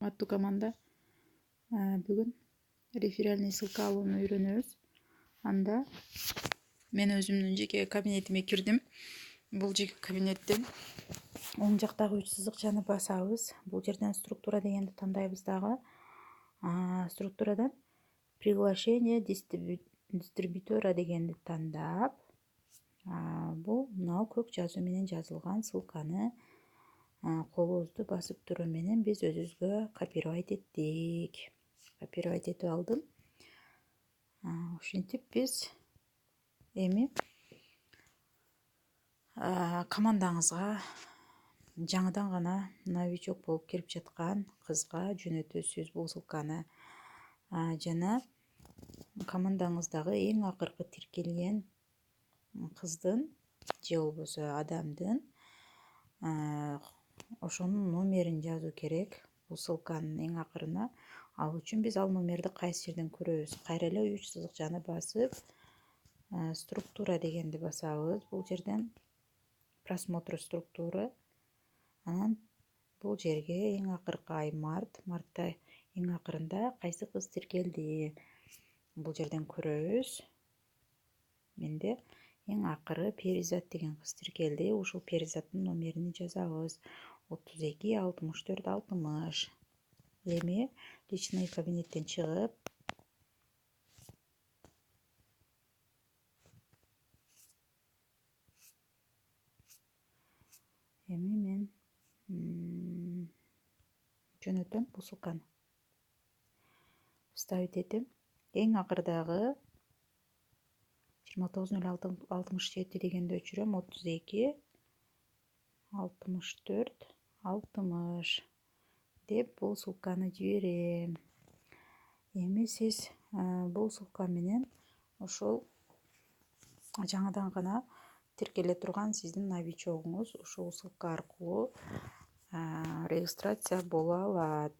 Аттуу команда. Бүгүн реферальный ссылка алууну үйрөнөбүз. Анда мен өзүмдүн жеке кабинетиме кирдим. Бул жеке кабинеттен оң жактагы 3 сызыкчаны басабыз. Бул жерден структура дегенди тандайбыз дагы. Структурадан приглашение дистрибьютора дегенди тандап, бул мынау көк жазуу менен жазылган ссылканы колубузду басып туруу менен биз өзүбүзгө копировать эттик. Копировать этип алдым. Ушинтип биз эми командаңызга жаңыдан гана новичок болуп кирип жаткан кызга жөнөтөсүз бул ссылканы. Жана командаңыздагы эң акыркы тиркелген кыздын же болбосо адамдын ошонун номерин жазуу керек бул ссылканын эң акырына. Ал үчүн биз ал номерди кайсы жерден көрөбүз? Кайра эле 3 сызыкчаны басып, структура дегенди басабыз. Бул жерден просмотр структуры. Анан бул жерге эң акыркы ай мартта эң акырында кайсы кыз тиркелди? Бул жерден көрөбүз. Менде эң акыры Перизат деген кыз тиркелди. Ушул Перизаттын номерин жазабыз. 32 64 60. Эми личный кабинеттен чыгып, эми мен жөнөтөм бул ссылканы. Вставить этем. Эң акырдагы 29.06.67 дегенди өчүрөм. 32 64 60 деп бул ссылканы жиберем. Эми сиз бул ссылка менен ошол жаңыдан гана тиркеле турган сиздин новичогуңуз ушул ссылка аркылуу регистрация боло алат.